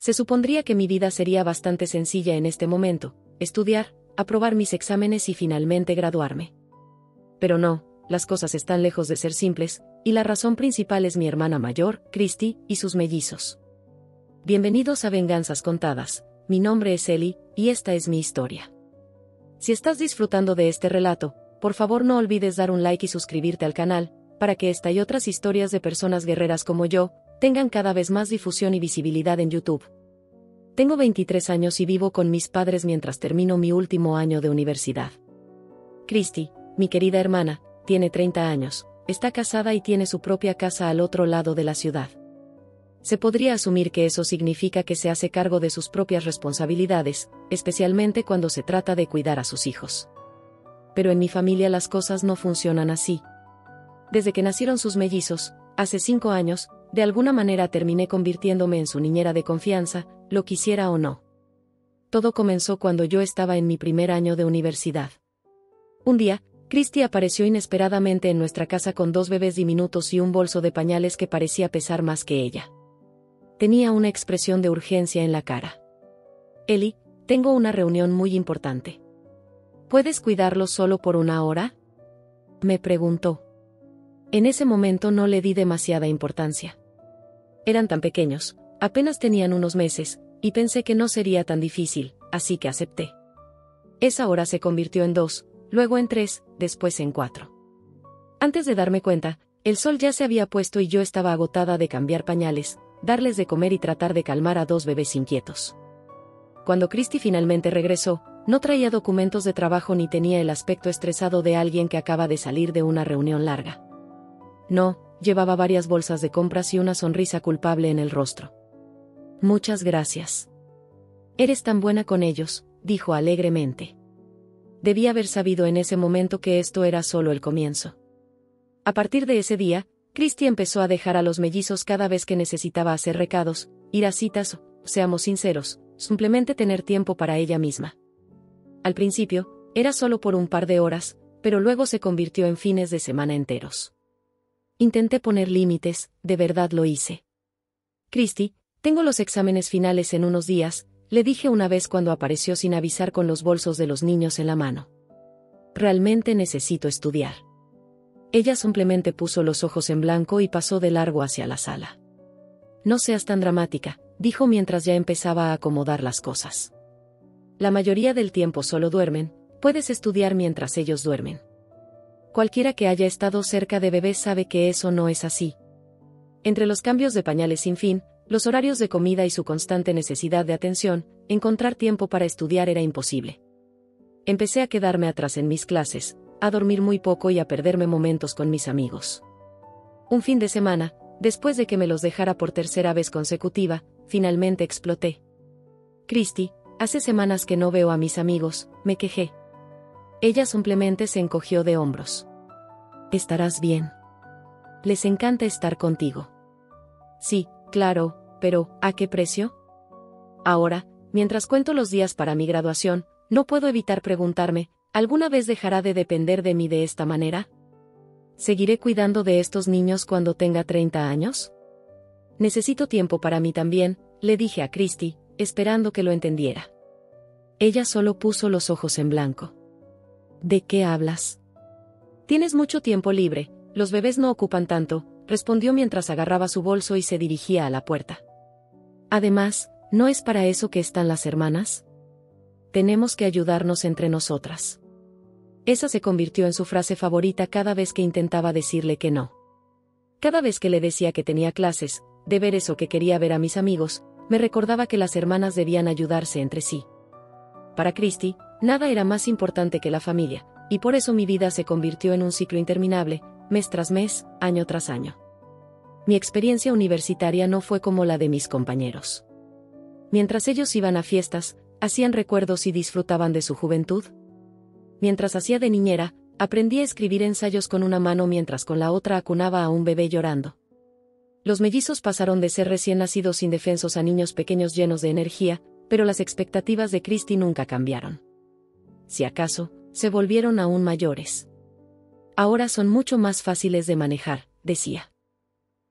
Se supondría que mi vida sería bastante sencilla en este momento: estudiar, aprobar mis exámenes y finalmente graduarme. Pero no, las cosas están lejos de ser simples, y la razón principal es mi hermana mayor, Christy, y sus mellizos. Bienvenidos a Venganzas Contadas. Mi nombre es Ellie, y esta es mi historia. Si estás disfrutando de este relato, por favor no olvides dar un like y suscribirte al canal, para que esta y otras historias de personas guerreras como yo, tengan cada vez más difusión y visibilidad en YouTube. Tengo 23 años y vivo con mis padres mientras termino mi último año de universidad. Christy, mi querida hermana, tiene 30 años, está casada y tiene su propia casa al otro lado de la ciudad. Se podría asumir que eso significa que se hace cargo de sus propias responsabilidades, especialmente cuando se trata de cuidar a sus hijos. Pero en mi familia las cosas no funcionan así. Desde que nacieron sus mellizos, hace 5 años, de alguna manera terminé convirtiéndome en su niñera de confianza, lo quisiera o no. Todo comenzó cuando yo estaba en mi primer año de universidad. Un día, Christy apareció inesperadamente en nuestra casa con 2 bebés diminutos y un bolso de pañales que parecía pesar más que ella. Tenía una expresión de urgencia en la cara. Ellie, tengo una reunión muy importante. ¿Puedes cuidarlos solo por 1 hora? Me preguntó. En ese momento no le di demasiada importancia. Eran tan pequeños, apenas tenían unos meses, y pensé que no sería tan difícil, así que acepté. Esa hora se convirtió en 2, luego en 3, después en 4. Antes de darme cuenta, el sol ya se había puesto y yo estaba agotada de cambiar pañales, darles de comer y tratar de calmar a 2 bebés inquietos. Cuando Christy finalmente regresó, no traía documentos de trabajo ni tenía el aspecto estresado de alguien que acaba de salir de una reunión larga. No, llevaba varias bolsas de compras y una sonrisa culpable en el rostro. Muchas gracias. Eres tan buena con ellos, dijo alegremente. Debí haber sabido en ese momento que esto era solo el comienzo. A partir de ese día, Christy empezó a dejar a los mellizos cada vez que necesitaba hacer recados, ir a citas o, seamos sinceros, simplemente tener tiempo para ella misma. Al principio, era solo por un par de horas, pero luego se convirtió en fines de semana enteros. Intenté poner límites, de verdad lo hice. Christy, tengo los exámenes finales en unos días, le dije una vez cuando apareció sin avisar con los bolsos de los niños en la mano. Realmente necesito estudiar. Ella simplemente puso los ojos en blanco y pasó de largo hacia la sala. No seas tan dramática, dijo mientras ya empezaba a acomodar las cosas. La mayoría del tiempo solo duermen, puedes estudiar mientras ellos duermen. Cualquiera que haya estado cerca de bebés sabe que eso no es así. Entre los cambios de pañales sin fin, los horarios de comida y su constante necesidad de atención, encontrar tiempo para estudiar era imposible. Empecé a quedarme atrás en mis clases, a dormir muy poco y a perderme momentos con mis amigos. Un fin de semana, después de que me los dejara por 3ª vez consecutiva, finalmente exploté. Christy, hace semanas que no veo a mis amigos, me quejé. Ella simplemente se encogió de hombros. ¿Estarás bien? Les encanta estar contigo. Sí, claro, pero ¿a qué precio? Ahora, mientras cuento los días para mi graduación, no puedo evitar preguntarme, ¿alguna vez dejará de depender de mí de esta manera? ¿Seguiré cuidando de estos niños cuando tenga 30 años? Necesito tiempo para mí también, le dije a Christy, esperando que lo entendiera. Ella solo puso los ojos en blanco. ¿De qué hablas? Tienes mucho tiempo libre, los bebés no ocupan tanto, respondió mientras agarraba su bolso y se dirigía a la puerta. Además, ¿no es para eso que están las hermanas? Tenemos que ayudarnos entre nosotras. Esa se convirtió en su frase favorita cada vez que intentaba decirle que no. Cada vez que le decía que tenía clases, deberes o que quería ver a mis amigos, me recordaba que las hermanas debían ayudarse entre sí. Para Christy, nada era más importante que la familia, y por eso mi vida se convirtió en un ciclo interminable, mes tras mes, año tras año. Mi experiencia universitaria no fue como la de mis compañeros. Mientras ellos iban a fiestas, hacían recuerdos y disfrutaban de su juventud. Mientras hacía de niñera, aprendí a escribir ensayos con una mano mientras con la otra acunaba a un bebé llorando. Los mellizos pasaron de ser recién nacidos indefensos a niños pequeños llenos de energía, pero las expectativas de Christy nunca cambiaron. Si acaso, se volvieron aún mayores. Ahora son mucho más fáciles de manejar, decía.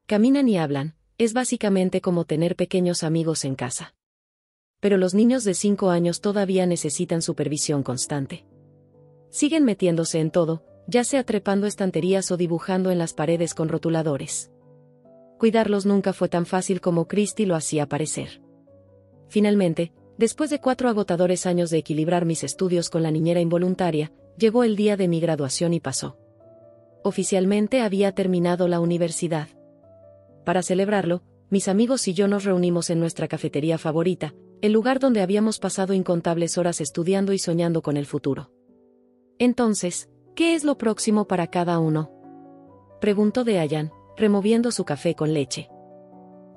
Caminan y hablan, es básicamente como tener pequeños amigos en casa. pero los niños de 5 años todavía necesitan supervisión constante. Siguen metiéndose en todo, ya sea trepando estanterías o dibujando en las paredes con rotuladores. Cuidarlos nunca fue tan fácil como Christy lo hacía parecer. Finalmente, después de 4 agotadores años de equilibrar mis estudios con la niñera involuntaria, llegó el día de mi graduación y pasó. Oficialmente había terminado la universidad. Para celebrarlo, mis amigos y yo nos reunimos en nuestra cafetería favorita, el lugar donde habíamos pasado incontables horas estudiando y soñando con el futuro. Entonces, ¿qué es lo próximo para cada uno?, preguntó Dayan, removiendo su café con leche.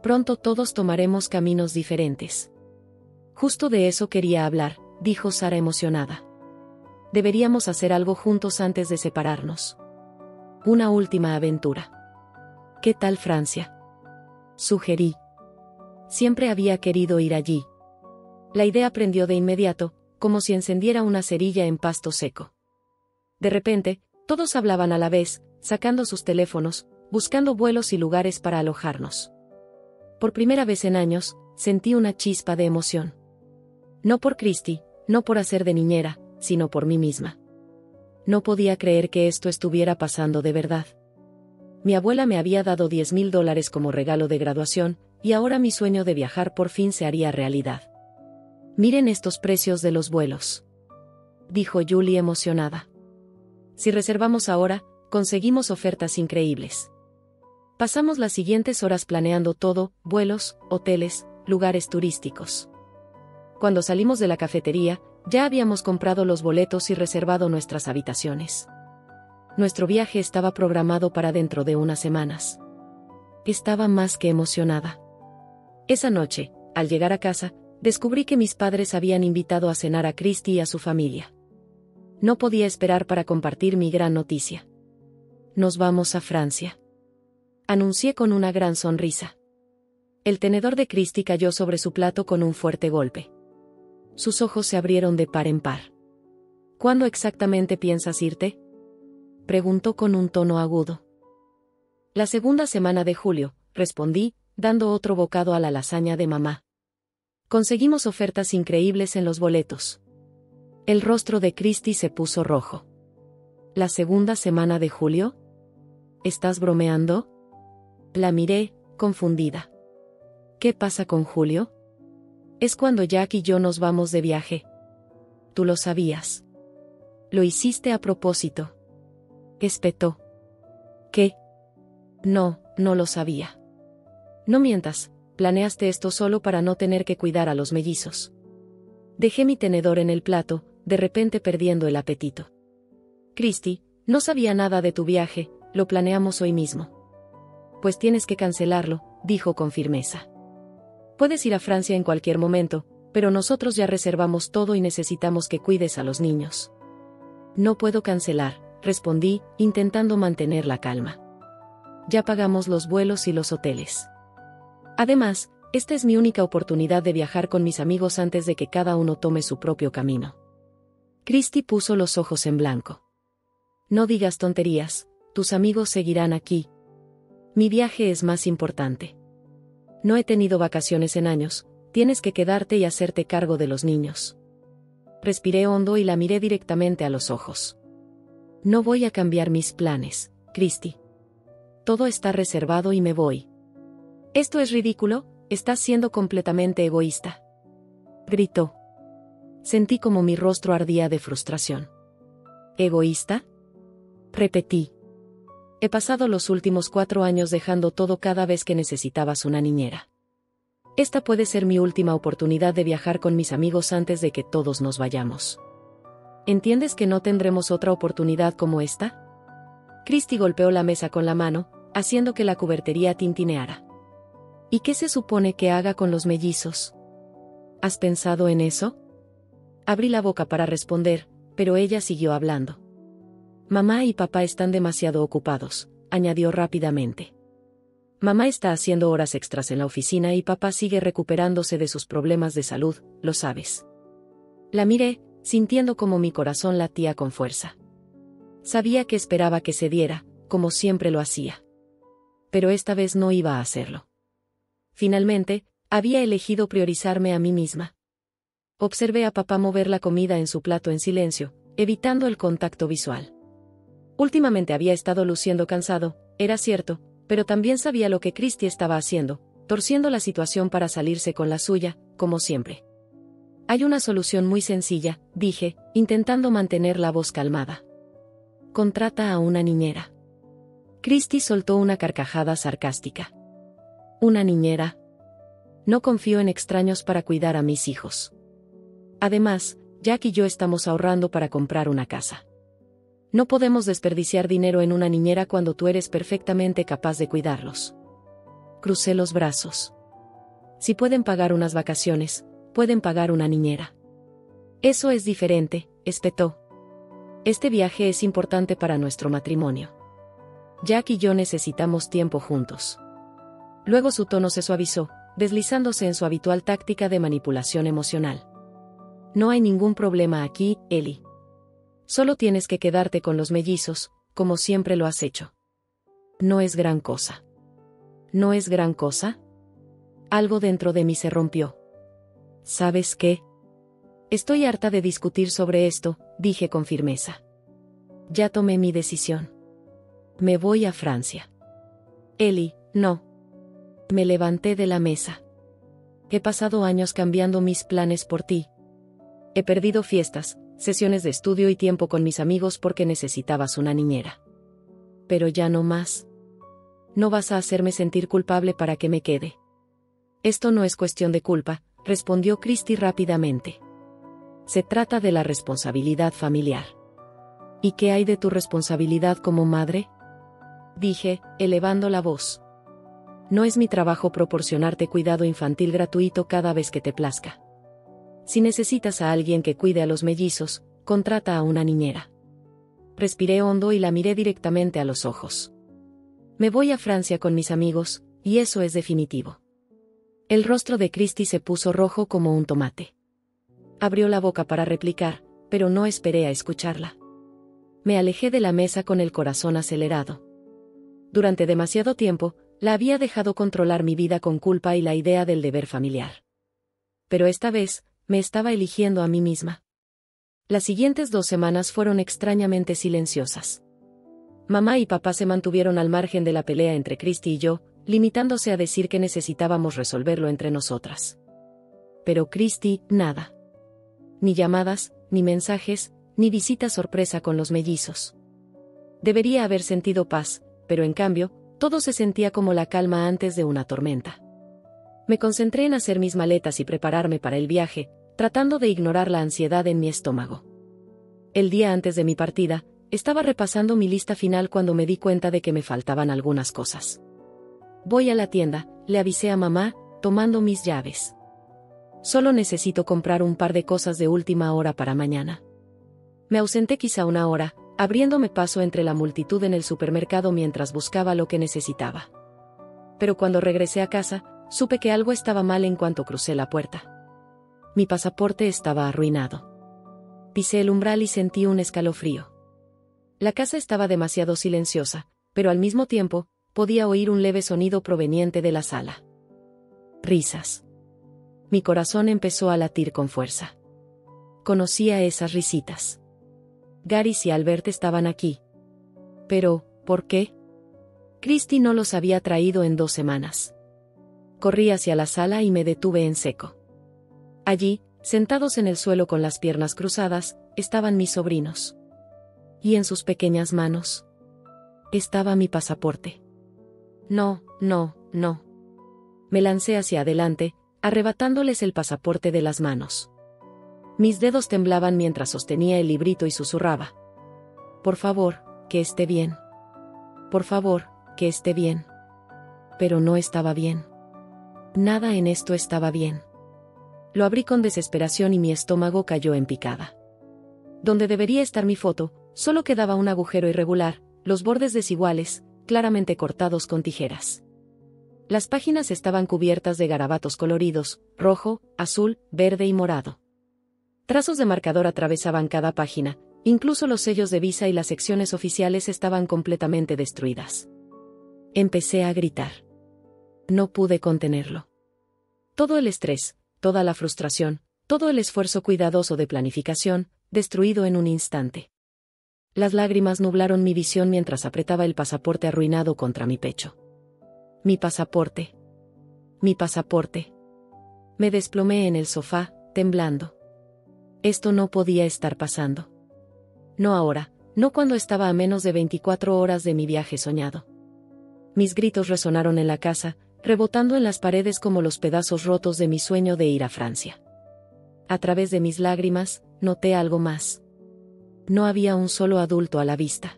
Pronto todos tomaremos caminos diferentes. Justo de eso quería hablar, dijo Sara emocionada. Deberíamos hacer algo juntos antes de separarnos. Una última aventura. ¿Qué tal Francia?, sugerí. Siempre había querido ir allí. La idea prendió de inmediato, como si encendiera una cerilla en pasto seco. De repente, todos hablaban a la vez, sacando sus teléfonos, buscando vuelos y lugares para alojarnos. Por primera vez en años, sentí una chispa de emoción. No por Christy, no por hacer de niñera, sino por mí misma. No podía creer que esto estuviera pasando de verdad. Mi abuela me había dado $10,000 como regalo de graduación, y ahora mi sueño de viajar por fin se haría realidad. Miren estos precios de los vuelos, dijo Julie emocionada. Si reservamos ahora, conseguimos ofertas increíbles. Pasamos las siguientes horas planeando todo, vuelos, hoteles, lugares turísticos. Cuando salimos de la cafetería, ya habíamos comprado los boletos y reservado nuestras habitaciones. Nuestro viaje estaba programado para dentro de unas semanas. Estaba más que emocionada. Esa noche, al llegar a casa, descubrí que mis padres habían invitado a cenar a Christy y a su familia. No podía esperar para compartir mi gran noticia. Nos vamos a Francia, anuncié con una gran sonrisa. El tenedor de Christy cayó sobre su plato con un fuerte golpe. Sus ojos se abrieron de par en par. ¿Cuándo exactamente piensas irte?, preguntó con un tono agudo. La segunda semana de julio, respondí, dando otro bocado a la lasaña de mamá. Conseguimos ofertas increíbles en los boletos. El rostro de Christy se puso rojo. ¿La segunda semana de julio? ¿Estás bromeando? La miré, confundida. ¿Qué pasa con Julio? Es cuando Jack y yo nos vamos de viaje. Tú lo sabías. Lo hiciste a propósito. Espetó. ¿Qué? No, no lo sabía. No mientas, planeaste esto solo para no tener que cuidar a los mellizos. Dejé mi tenedor en el plato, de repente perdiendo el apetito. Christy, no sabía nada de tu viaje, lo planeamos hoy mismo. Pues tienes que cancelarlo, dijo con firmeza. Puedes ir a Francia en cualquier momento, pero nosotros ya reservamos todo y necesitamos que cuides a los niños. No puedo cancelar, respondí, intentando mantener la calma. Ya pagamos los vuelos y los hoteles. Además, esta es mi única oportunidad de viajar con mis amigos antes de que cada uno tome su propio camino. Christy puso los ojos en blanco. No digas tonterías, tus amigos seguirán aquí. Mi viaje es más importante. No he tenido vacaciones en años, tienes que quedarte y hacerte cargo de los niños. Respiré hondo y la miré directamente a los ojos. No voy a cambiar mis planes, Christy. Todo está reservado y me voy. Esto es ridículo, estás siendo completamente egoísta. Gritó. Sentí como mi rostro ardía de frustración. ¿Egoísta? Repetí. He pasado los últimos 4 años dejando todo cada vez que necesitabas una niñera. Esta puede ser mi última oportunidad de viajar con mis amigos antes de que todos nos vayamos. ¿Entiendes que no tendremos otra oportunidad como esta? Christy golpeó la mesa con la mano, haciendo que la cubertería tintineara. ¿Y qué se supone que haga con los mellizos? ¿Has pensado en eso? Abrí la boca para responder, pero ella siguió hablando. Mamá y papá están demasiado ocupados, añadió rápidamente. Mamá está haciendo horas extras en la oficina y papá sigue recuperándose de sus problemas de salud, lo sabes. La miré, sintiendo como mi corazón latía con fuerza. Sabía que esperaba que cediera, como siempre lo hacía. Pero esta vez no iba a hacerlo. Finalmente, había elegido priorizarme a mí misma. Observé a papá mover la comida en su plato en silencio, evitando el contacto visual. Últimamente había estado luciendo cansado, era cierto, pero también sabía lo que Christy estaba haciendo, torciendo la situación para salirse con la suya, como siempre. Hay una solución muy sencilla, dije, intentando mantener la voz calmada. Contrata a una niñera. Christy soltó una carcajada sarcástica. ¿Una niñera? No confío en extraños para cuidar a mis hijos. Además, Jack y yo estamos ahorrando para comprar una casa. No podemos desperdiciar dinero en una niñera cuando tú eres perfectamente capaz de cuidarlos. Crucé los brazos. Si pueden pagar unas vacaciones, pueden pagar una niñera. Eso es diferente, espetó. Este viaje es importante para nuestro matrimonio. Jack y yo necesitamos tiempo juntos. Luego su tono se suavizó, deslizándose en su habitual táctica de manipulación emocional. No hay ningún problema aquí, Ellie. Solo tienes que quedarte con los mellizos, como siempre lo has hecho. No es gran cosa. ¿No es gran cosa? Algo dentro de mí se rompió. ¿Sabes qué? Estoy harta de discutir sobre esto, dije con firmeza. Ya tomé mi decisión. Me voy a Francia. Ellie, no. Me levanté de la mesa. He pasado años cambiando mis planes por ti. He perdido fiestas, sesiones de estudio y tiempo con mis amigos porque necesitabas una niñera. Pero ya no más. No vas a hacerme sentir culpable para que me quede. Esto no es cuestión de culpa, respondió Christy rápidamente. Se trata de la responsabilidad familiar. ¿Y qué hay de tu responsabilidad como madre? Dije, elevando la voz. No es mi trabajo proporcionarte cuidado infantil gratuito cada vez que te plazca. Si necesitas a alguien que cuide a los mellizos, contrata a una niñera. Respiré hondo y la miré directamente a los ojos. Me voy a Francia con mis amigos, y eso es definitivo. El rostro de Christy se puso rojo como un tomate. Abrió la boca para replicar, pero no esperé a escucharla. Me alejé de la mesa con el corazón acelerado. Durante demasiado tiempo, la había dejado controlar mi vida con culpa y la idea del deber familiar. Pero esta vez, me estaba eligiendo a mí misma. Las siguientes 2 semanas fueron extrañamente silenciosas. Mamá y papá se mantuvieron al margen de la pelea entre Christy y yo, limitándose a decir que necesitábamos resolverlo entre nosotras. Pero Christy, nada. Ni llamadas, ni mensajes, ni visita sorpresa con los mellizos. Debería haber sentido paz, pero en cambio, todo se sentía como la calma antes de una tormenta. Me concentré en hacer mis maletas y prepararme para el viaje, tratando de ignorar la ansiedad en mi estómago. El día antes de mi partida, estaba repasando mi lista final cuando me di cuenta de que me faltaban algunas cosas. Voy a la tienda, le avisé a mamá, tomando mis llaves. Solo necesito comprar un par de cosas de última hora para mañana. Me ausenté quizá 1 hora, abriéndome paso entre la multitud en el supermercado mientras buscaba lo que necesitaba. Pero cuando regresé a casa, supe que algo estaba mal en cuanto crucé la puerta. Mi pasaporte estaba arruinado. Pisé el umbral y sentí un escalofrío. La casa estaba demasiado silenciosa, pero al mismo tiempo, podía oír un leve sonido proveniente de la sala. Risas. Mi corazón empezó a latir con fuerza. Conocía esas risitas. Garis y Albert estaban aquí. Pero, ¿por qué? Christy no los había traído en 2 semanas. Corrí hacia la sala y me detuve en seco. Allí, sentados en el suelo con las piernas cruzadas, estaban mis sobrinos. Y en sus pequeñas manos estaba mi pasaporte. No, no, no. Me lancé hacia adelante, arrebatándoles el pasaporte de las manos. Mis dedos temblaban mientras sostenía el librito y susurraba. Por favor, que esté bien. Por favor, que esté bien. Pero no estaba bien. Nada en esto estaba bien. Lo abrí con desesperación y mi estómago cayó en picada. Donde debería estar mi foto, solo quedaba un agujero irregular, los bordes desiguales, claramente cortados con tijeras. Las páginas estaban cubiertas de garabatos coloridos, rojo, azul, verde y morado. Trazos de marcador atravesaban cada página, incluso los sellos de visa y las secciones oficiales estaban completamente destruidas. Empecé a gritar. No pude contenerlo. Todo el estrés, toda la frustración, Todo el esfuerzo cuidadoso de planificación, destruido en un instante. Las lágrimas nublaron mi visión mientras apretaba el pasaporte arruinado contra mi pecho. Mi pasaporte. Mi pasaporte. Me desplomé en el sofá, temblando. Esto no podía estar pasando. No ahora, no cuando estaba a menos de 24 horas de mi viaje soñado. Mis gritos resonaron en la casa, rebotando en las paredes como los pedazos rotos de mi sueño de ir a Francia. A través de mis lágrimas, noté algo más. No había un solo adulto a la vista.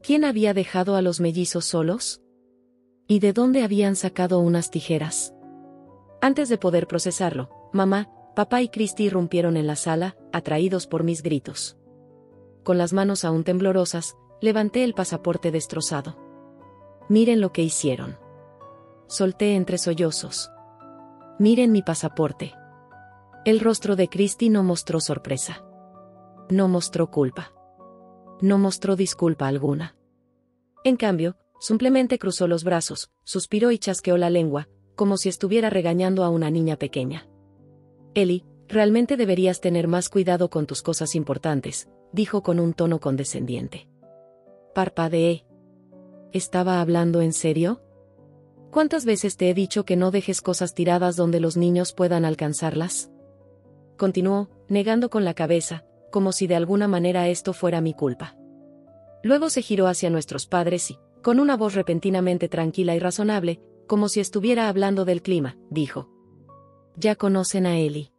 ¿Quién había dejado a los mellizos solos? ¿Y de dónde habían sacado unas tijeras? Antes de poder procesarlo, mamá, papá y Christy irrumpieron en la sala, atraídos por mis gritos. Con las manos aún temblorosas, levanté el pasaporte destrozado. Miren lo que hicieron. Solté entre sollozos. Miren mi pasaporte. El rostro de Christy no mostró sorpresa. No mostró culpa. No mostró disculpa alguna. En cambio, simplemente cruzó los brazos, suspiró y chasqueó la lengua, como si estuviera regañando a una niña pequeña. Ellie, realmente deberías tener más cuidado con tus cosas importantes, dijo con un tono condescendiente. Parpadeé. ¿Estaba hablando en serio? ¿Cuántas veces te he dicho que no dejes cosas tiradas donde los niños puedan alcanzarlas? Continuó, negando con la cabeza, como si de alguna manera esto fuera mi culpa. Luego se giró hacia nuestros padres y, con una voz repentinamente tranquila y razonable, como si estuviera hablando del clima, dijo: Ya conocen a Ellie.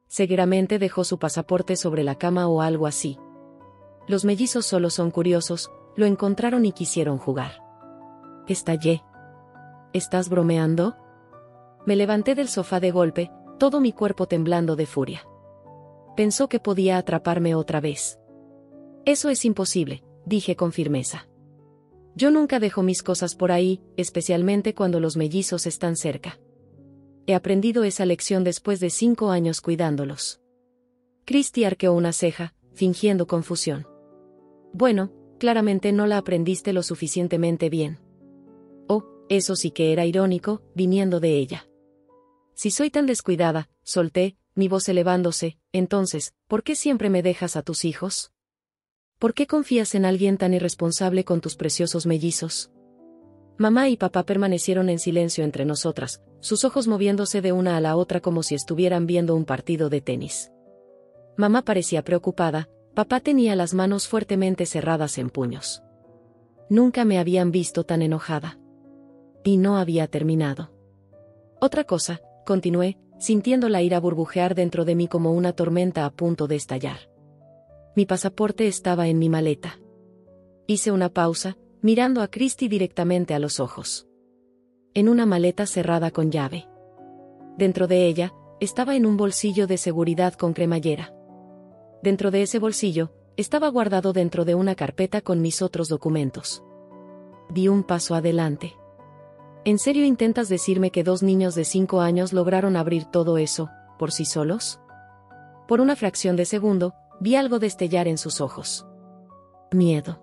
Seguramente dejó su pasaporte sobre la cama o algo así. Los mellizos solo son curiosos, lo encontraron y quisieron jugar. Estallé. ¿Estás bromeando? Me levanté del sofá de golpe, todo mi cuerpo temblando de furia. Pensó que podía atraparme otra vez. Eso es imposible, dije con firmeza. Yo nunca dejo mis cosas por ahí, especialmente cuando los mellizos están cerca. He aprendido esa lección después de 5 años cuidándolos. Christy arqueó una ceja, fingiendo confusión. Bueno, claramente no la aprendiste lo suficientemente bien. Oh, eso sí que era irónico, viniendo de ella. Si soy tan descuidada, solté, mi voz elevándose, entonces, ¿por qué siempre me dejas a tus hijos? ¿Por qué confías en alguien tan irresponsable con tus preciosos mellizos? Mamá y papá permanecieron en silencio entre nosotras, sus ojos moviéndose de una a la otra como si estuvieran viendo un partido de tenis. Mamá parecía preocupada, papá tenía las manos fuertemente cerradas en puños. Nunca me habían visto tan enojada. Y no había terminado. Otra cosa, continué, sintiendo la ira burbujear dentro de mí como una tormenta a punto de estallar. Mi pasaporte estaba en mi maleta. Hice una pausa, mirando a Christy directamente a los ojos. En una maleta cerrada con llave. Dentro de ella, estaba en un bolsillo de seguridad con cremallera. Dentro de ese bolsillo, estaba guardado dentro de una carpeta con mis otros documentos. Di un paso adelante. ¿En serio intentas decirme que 2 niños de 5 años lograron abrir todo eso, por sí solos? Por una fracción de segundo, vi algo destellar en sus ojos. Miedo.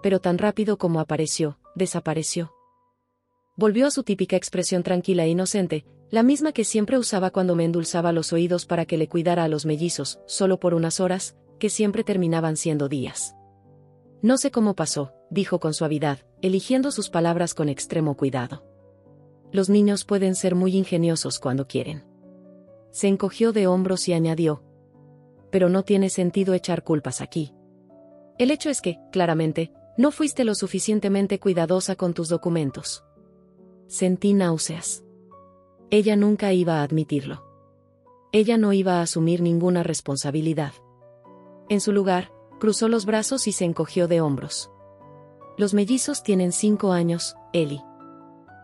Pero tan rápido como apareció, desapareció. Volvió a su típica expresión tranquila e inocente, la misma que siempre usaba cuando me endulzaba los oídos para que le cuidara a los mellizos, solo por unas horas, que siempre terminaban siendo días. No sé cómo pasó, dijo con suavidad, eligiendo sus palabras con extremo cuidado. Los niños pueden ser muy ingeniosos cuando quieren. Se encogió de hombros y añadió: Pero no tiene sentido echar culpas aquí. El hecho es que, claramente, no fuiste lo suficientemente cuidadosa con tus documentos. Sentí náuseas. Ella nunca iba a admitirlo. Ella no iba a asumir ninguna responsabilidad. En su lugar, cruzó los brazos y se encogió de hombros. Los mellizos tienen 5 años, Ellie.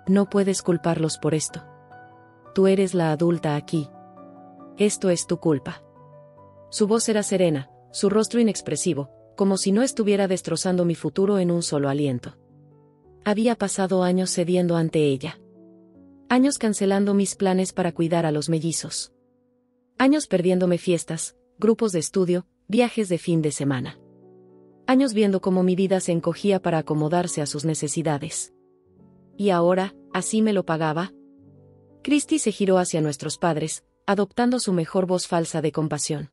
No puedes culparlos por esto. Tú eres la adulta aquí. Esto es tu culpa. Su voz era serena, su rostro inexpresivo, como si no estuviera destrozando mi futuro en un solo aliento. Había pasado años cediendo ante ella. Años cancelando mis planes para cuidar a los mellizos. Años perdiéndome fiestas, grupos de estudio, viajes de fin de semana. Años viendo cómo mi vida se encogía para acomodarse a sus necesidades. Y ahora, ¿así me lo pagaba? Christy se giró hacia nuestros padres, adoptando su mejor voz falsa de compasión.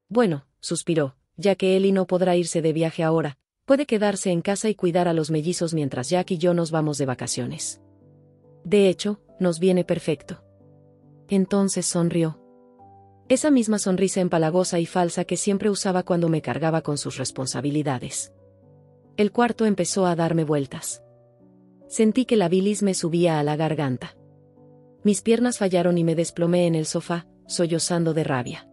Bueno, suspiró, ya que Ellie no podrá irse de viaje ahora, puede quedarse en casa y cuidar a los mellizos mientras Jack y yo nos vamos de vacaciones. De hecho, nos viene perfecto. Entonces sonrió. Esa misma sonrisa empalagosa y falsa que siempre usaba cuando me cargaba con sus responsabilidades. El cuarto empezó a darme vueltas. Sentí que la bilis me subía a la garganta. Mis piernas fallaron y me desplomé en el sofá, sollozando de rabia.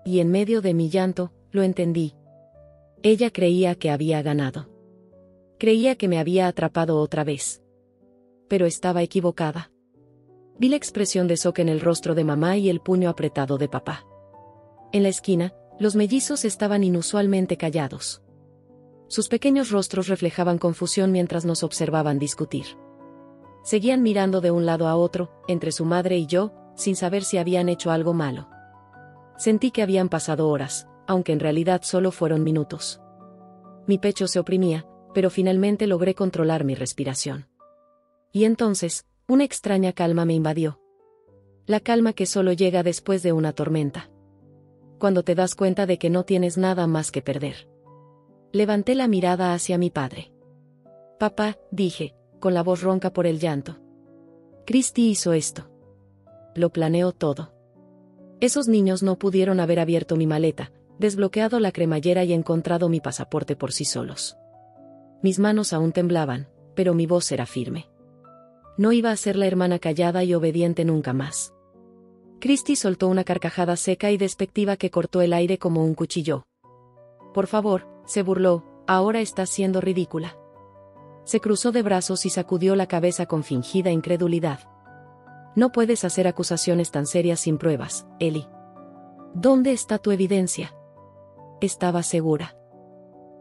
Y en medio de mi llanto, lo entendí. Ella creía que había ganado. Creía que me había atrapado otra vez. Pero estaba equivocada. Vi la expresión de shock en el rostro de mamá y el puño apretado de papá. En la esquina, los mellizos estaban inusualmente callados. Sus pequeños rostros reflejaban confusión mientras nos observaban discutir. Seguían mirando de un lado a otro, entre su madre y yo, sin saber si habían hecho algo malo. Sentí que habían pasado horas, aunque en realidad solo fueron minutos. Mi pecho se oprimía, pero finalmente logré controlar mi respiración. Y entonces, una extraña calma me invadió. La calma que solo llega después de una tormenta. Cuando te das cuenta de que no tienes nada más que perder. Levanté la mirada hacia mi padre. Papá, dije, con la voz ronca por el llanto. Christy hizo esto. Lo planeó todo. Esos niños no pudieron haber abierto mi maleta, desbloqueado la cremallera y encontrado mi pasaporte por sí solos. Mis manos aún temblaban, pero mi voz era firme. No iba a ser la hermana callada y obediente nunca más. Christy soltó una carcajada seca y despectiva que cortó el aire como un cuchillo. Por favor, se burló, ahora estás siendo ridícula. Se cruzó de brazos y sacudió la cabeza con fingida incredulidad. No puedes hacer acusaciones tan serias sin pruebas, Ellie. ¿Dónde está tu evidencia? Estaba segura.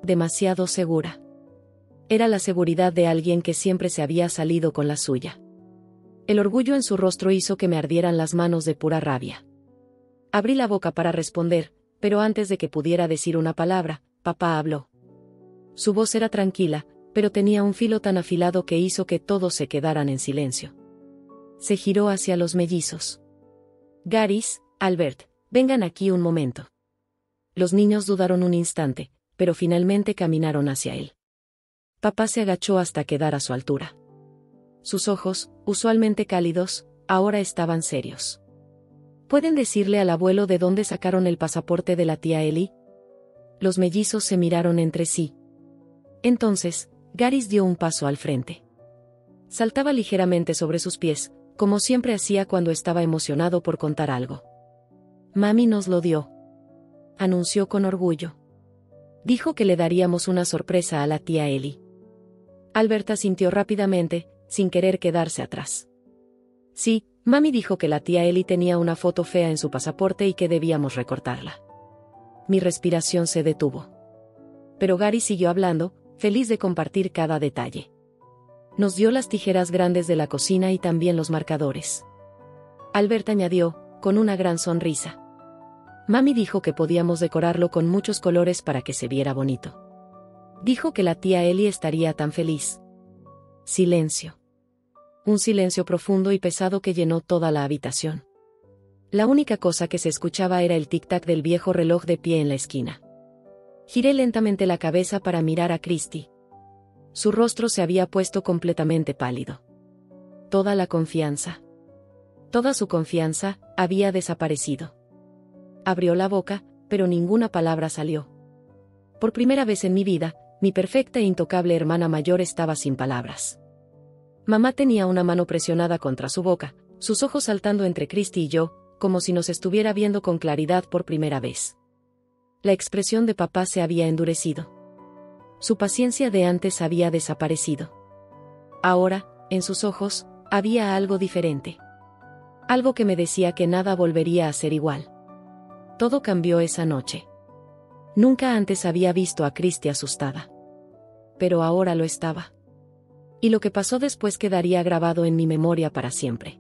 Demasiado segura. Era la seguridad de alguien que siempre se había salido con la suya. El orgullo en su rostro hizo que me ardieran las manos de pura rabia. Abrí la boca para responder, pero antes de que pudiera decir una palabra, papá habló. Su voz era tranquila, pero tenía un filo tan afilado que hizo que todos se quedaran en silencio. Se giró hacia los mellizos. Garys, Albert, vengan aquí un momento. Los niños dudaron un instante, pero finalmente caminaron hacia él. Papá se agachó hasta quedar a su altura. Sus ojos, usualmente cálidos, ahora estaban serios. ¿Pueden decirle al abuelo de dónde sacaron el pasaporte de la tía Ellie? Los mellizos se miraron entre sí. Entonces, Garys dio un paso al frente. Saltaba ligeramente sobre sus pies, como siempre hacía cuando estaba emocionado por contar algo. Mami nos lo dio. Anunció con orgullo. Dijo que le daríamos una sorpresa a la tía Ellie. Albert asintió rápidamente, sin querer quedarse atrás. Sí, mami dijo que la tía Ellie tenía una foto fea en su pasaporte y que debíamos recortarla. Mi respiración se detuvo. Pero Gary siguió hablando, feliz de compartir cada detalle. Nos dio las tijeras grandes de la cocina y también los marcadores. Albert añadió, con una gran sonrisa. Mami dijo que podíamos decorarlo con muchos colores para que se viera bonito. Dijo que la tía Ellie estaría tan feliz. Silencio. Un silencio profundo y pesado que llenó toda la habitación. La única cosa que se escuchaba era el tic-tac del viejo reloj de pie en la esquina. Giré lentamente la cabeza para mirar a Christy. Su rostro se había puesto completamente pálido. Toda la confianza. Toda su confianza, había desaparecido. Abrió la boca, pero ninguna palabra salió. Por primera vez en mi vida, mi perfecta e intocable hermana mayor estaba sin palabras. Mamá tenía una mano presionada contra su boca, sus ojos saltando entre Christy y yo, como si nos estuviera viendo con claridad por primera vez. La expresión de papá se había endurecido. Su paciencia de antes había desaparecido. Ahora, en sus ojos, había algo diferente. Algo que me decía que nada volvería a ser igual. Todo cambió esa noche. Nunca antes había visto a Christy asustada. Pero ahora lo estaba. Y lo que pasó después quedaría grabado en mi memoria para siempre.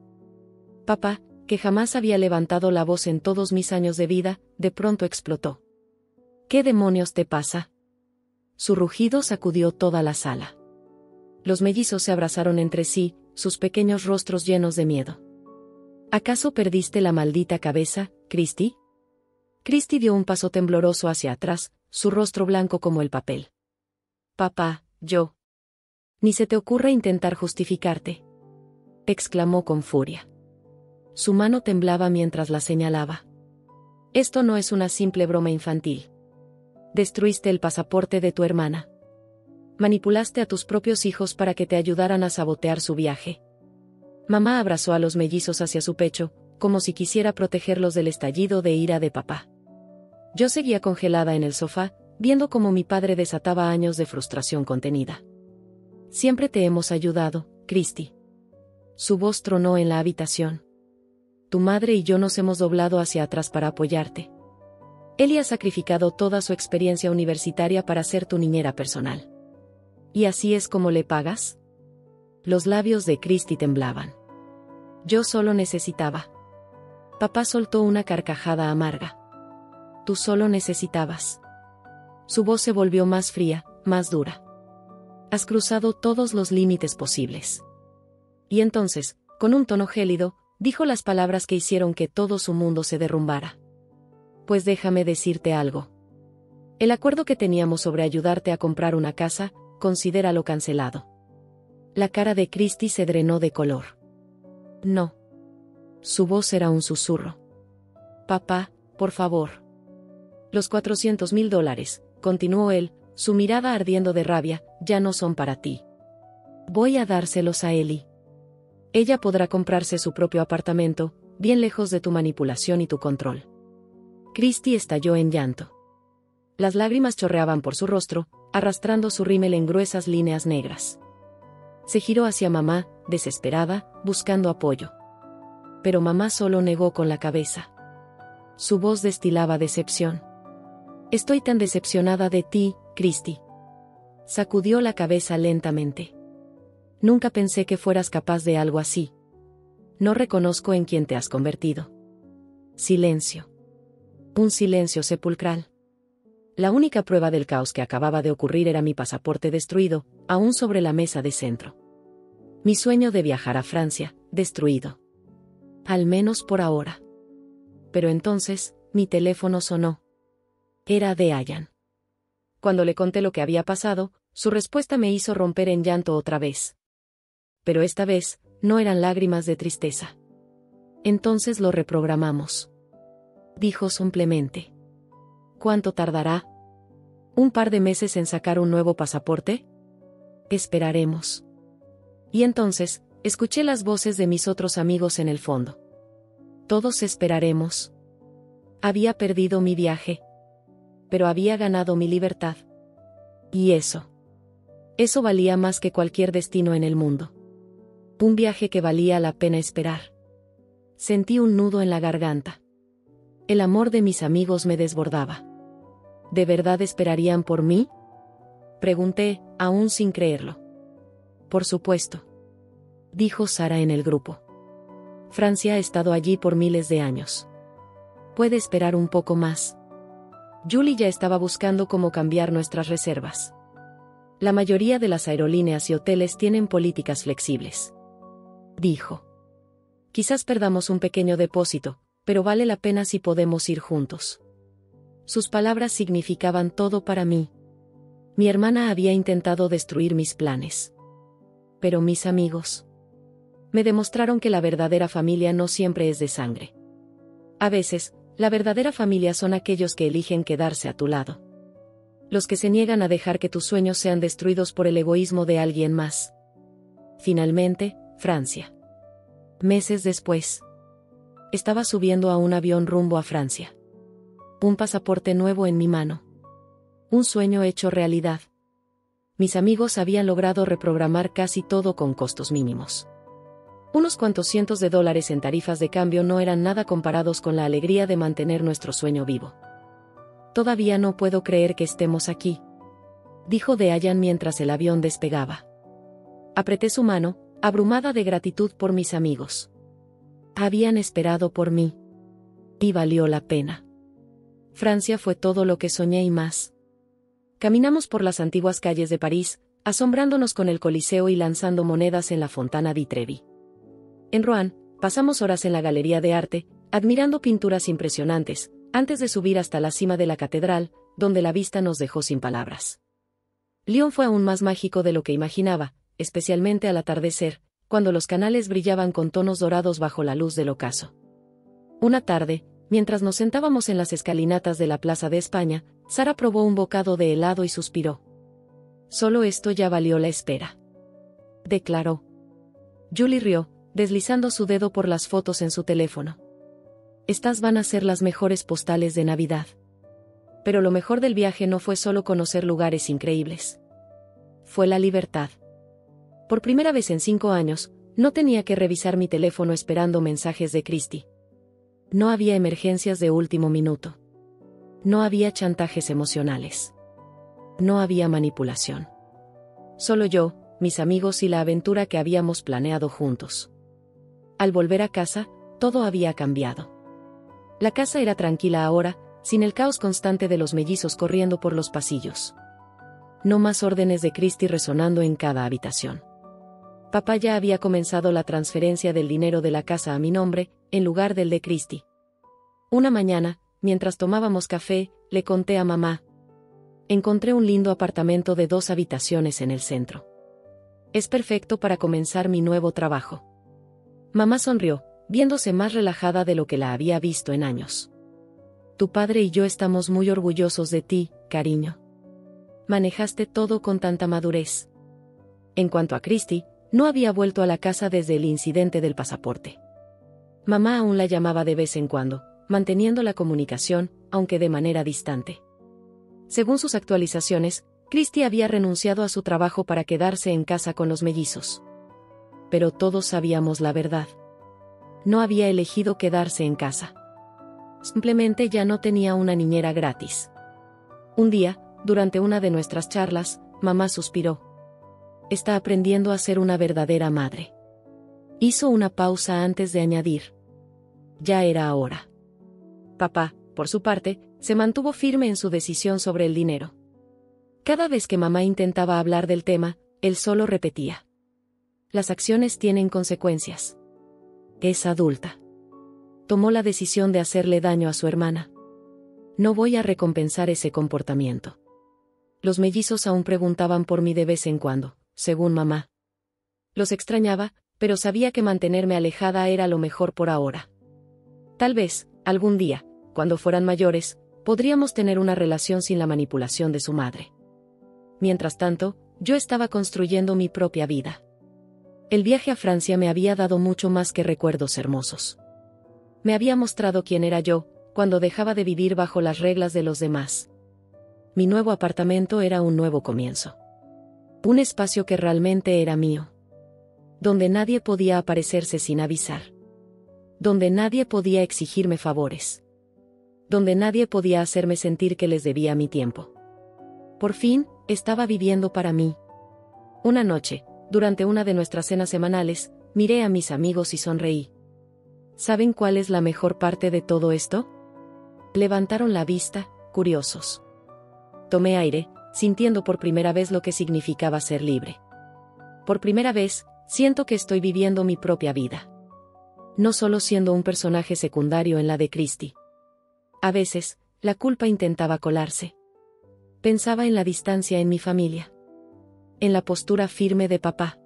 Papá, que jamás había levantado la voz en todos mis años de vida, de pronto explotó. ¿Qué demonios te pasa? Su rugido sacudió toda la sala. Los mellizos se abrazaron entre sí, sus pequeños rostros llenos de miedo. ¿Acaso perdiste la maldita cabeza, Christy? Christy dio un paso tembloroso hacia atrás, su rostro blanco como el papel. Papá, yo. Ni se te ocurra intentar justificarte, exclamó con furia. Su mano temblaba mientras la señalaba. Esto no es una simple broma infantil. Destruiste el pasaporte de tu hermana. Manipulaste a tus propios hijos para que te ayudaran a sabotear su viaje. Mamá abrazó a los mellizos hacia su pecho, como si quisiera protegerlos del estallido de ira de papá. Yo seguía congelada en el sofá, viendo cómo mi padre desataba años de frustración contenida. Siempre te hemos ayudado, Christy. Su voz tronó en la habitación. Tu madre y yo nos hemos doblado hacia atrás para apoyarte. Ellie ha sacrificado toda su experiencia universitaria para ser tu niñera personal. ¿Y así es como le pagas? Los labios de Christy temblaban. Yo solo necesitaba. Papá soltó una carcajada amarga. Tú solo necesitabas. Su voz se volvió más fría, más dura. Has cruzado todos los límites posibles. Y entonces, con un tono gélido, dijo las palabras que hicieron que todo su mundo se derrumbara. Pues déjame decirte algo. El acuerdo que teníamos sobre ayudarte a comprar una casa, considéralo cancelado. La cara de Christy se drenó de color. No. Su voz era un susurro. Papá, por favor. Los $400,000, continuó él, su mirada ardiendo de rabia, ya no son para ti. Voy a dárselos a Ellie. Ella podrá comprarse su propio apartamento, bien lejos de tu manipulación y tu control. Christy estalló en llanto. Las lágrimas chorreaban por su rostro, arrastrando su rímel en gruesas líneas negras. Se giró hacia mamá, desesperada, buscando apoyo. Pero mamá solo negó con la cabeza. Su voz destilaba decepción. Estoy tan decepcionada de ti, Christy. Sacudió la cabeza lentamente. Nunca pensé que fueras capaz de algo así. No reconozco en quién te has convertido. Silencio. Un silencio sepulcral. La única prueba del caos que acababa de ocurrir era mi pasaporte destruido, aún sobre la mesa de centro. Mi sueño de viajar a Francia, destruido. Al menos por ahora. Pero entonces, mi teléfono sonó. Era de Diane. Cuando le conté lo que había pasado, su respuesta me hizo romper en llanto otra vez. Pero esta vez, no eran lágrimas de tristeza. Entonces lo reprogramamos. Dijo simplemente. ¿Cuánto tardará? ¿Un par de meses en sacar un nuevo pasaporte? Esperaremos. Y entonces, escuché las voces de mis otros amigos en el fondo. Todos esperaremos. Había perdido mi viaje. Pero había ganado mi libertad. Y eso valía más que cualquier destino en el mundo. Un viaje que valía la pena esperar. Sentí un nudo en la garganta. El amor de mis amigos me desbordaba. ¿De verdad esperarían por mí? Pregunté, aún sin creerlo. Por supuesto. Dijo Sara en el grupo. Francia ha estado allí por miles de años. Puede esperar un poco más. Julie ya estaba buscando cómo cambiar nuestras reservas. La mayoría de las aerolíneas y hoteles tienen políticas flexibles. Dijo. Quizás perdamos un pequeño depósito, pero vale la pena si podemos ir juntos. Sus palabras significaban todo para mí. Mi hermana había intentado destruir mis planes. Pero mis amigos me demostraron que la verdadera familia no siempre es de sangre. A veces, la verdadera familia son aquellos que eligen quedarse a tu lado. Los que se niegan a dejar que tus sueños sean destruidos por el egoísmo de alguien más. Finalmente, Francia. Meses después. Estaba subiendo a un avión rumbo a Francia. Un pasaporte nuevo en mi mano. Un sueño hecho realidad. Mis amigos habían logrado reprogramar casi todo con costos mínimos. Unos cuantos cientos de dólares en tarifas de cambio no eran nada comparados con la alegría de mantener nuestro sueño vivo. Todavía no puedo creer que estemos aquí, dijo Diane mientras el avión despegaba. Apreté su mano, abrumada de gratitud por mis amigos. Habían esperado por mí. Y valió la pena. Francia fue todo lo que soñé y más. Caminamos por las antiguas calles de París, asombrándonos con el Coliseo y lanzando monedas en la Fontana di Trevi. En Rouen, pasamos horas en la galería de arte, admirando pinturas impresionantes, antes de subir hasta la cima de la catedral, donde la vista nos dejó sin palabras. Lyon fue aún más mágico de lo que imaginaba, especialmente al atardecer, cuando los canales brillaban con tonos dorados bajo la luz del ocaso. Una tarde, mientras nos sentábamos en las escalinatas de la Plaza de España, Sara probó un bocado de helado y suspiró. «Solo esto ya valió la espera», declaró. Julie rió, deslizando su dedo por las fotos en su teléfono. «Estas van a ser las mejores postales de Navidad». Pero lo mejor del viaje no fue solo conocer lugares increíbles. Fue la libertad. Por primera vez en 5 años, no tenía que revisar mi teléfono esperando mensajes de Christy. No había emergencias de último minuto. No había chantajes emocionales. No había manipulación. Solo yo, mis amigos y la aventura que habíamos planeado juntos. Al volver a casa, todo había cambiado. La casa era tranquila ahora, sin el caos constante de los mellizos corriendo por los pasillos. No más órdenes de Christy resonando en cada habitación. Papá ya había comenzado la transferencia del dinero de la casa a mi nombre, en lugar del de Christy. Una mañana, mientras tomábamos café, le conté a mamá. Encontré un lindo apartamento de 2 habitaciones en el centro. Es perfecto para comenzar mi nuevo trabajo. Mamá sonrió, viéndose más relajada de lo que la había visto en años. Tu padre y yo estamos muy orgullosos de ti, cariño. Manejaste todo con tanta madurez. En cuanto a Christy, no había vuelto a la casa desde el incidente del pasaporte. Mamá aún la llamaba de vez en cuando, manteniendo la comunicación, aunque de manera distante. Según sus actualizaciones, Christy había renunciado a su trabajo para quedarse en casa con los mellizos. Pero todos sabíamos la verdad. No había elegido quedarse en casa. Simplemente ya no tenía una niñera gratis. Un día, durante una de nuestras charlas, mamá suspiró. Está aprendiendo a ser una verdadera madre. Hizo una pausa antes de añadir. Ya era hora. Papá, por su parte, se mantuvo firme en su decisión sobre el dinero. Cada vez que mamá intentaba hablar del tema, él solo repetía. Las acciones tienen consecuencias. Es adulta. Tomó la decisión de hacerle daño a su hermana. No voy a recompensar ese comportamiento. Los mellizos aún preguntaban por mí de vez en cuando, según mamá. Los extrañaba, pero sabía que mantenerme alejada era lo mejor por ahora. Tal vez, algún día, cuando fueran mayores, podríamos tener una relación sin la manipulación de su madre. Mientras tanto, yo estaba construyendo mi propia vida. El viaje a Francia me había dado mucho más que recuerdos hermosos. Me había mostrado quién era yo, cuando dejaba de vivir bajo las reglas de los demás. Mi nuevo apartamento era un nuevo comienzo. Un espacio que realmente era mío. Donde nadie podía aparecerse sin avisar. Donde nadie podía exigirme favores. Donde nadie podía hacerme sentir que les debía mi tiempo. Por fin, estaba viviendo para mí. Una noche, durante una de nuestras cenas semanales, miré a mis amigos y sonreí. ¿Saben cuál es la mejor parte de todo esto? Levantaron la vista, curiosos. Tomé aire, sintiendo por primera vez lo que significaba ser libre. Por primera vez, siento que estoy viviendo mi propia vida. No solo siendo un personaje secundario en la de Christy. A veces, la culpa intentaba colarse. Pensaba en la distancia en mi familia. En la postura firme de papá.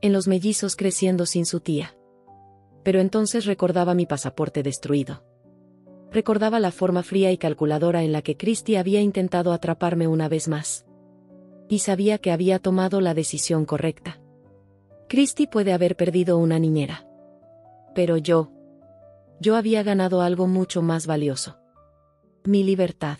En los mellizos creciendo sin su tía. Pero entonces recordaba mi pasaporte destruido. Recordaba la forma fría y calculadora en la que Christy había intentado atraparme una vez más. Y sabía que había tomado la decisión correcta. Christy puede haber perdido una niñera. Pero yo había ganado algo mucho más valioso. Mi libertad.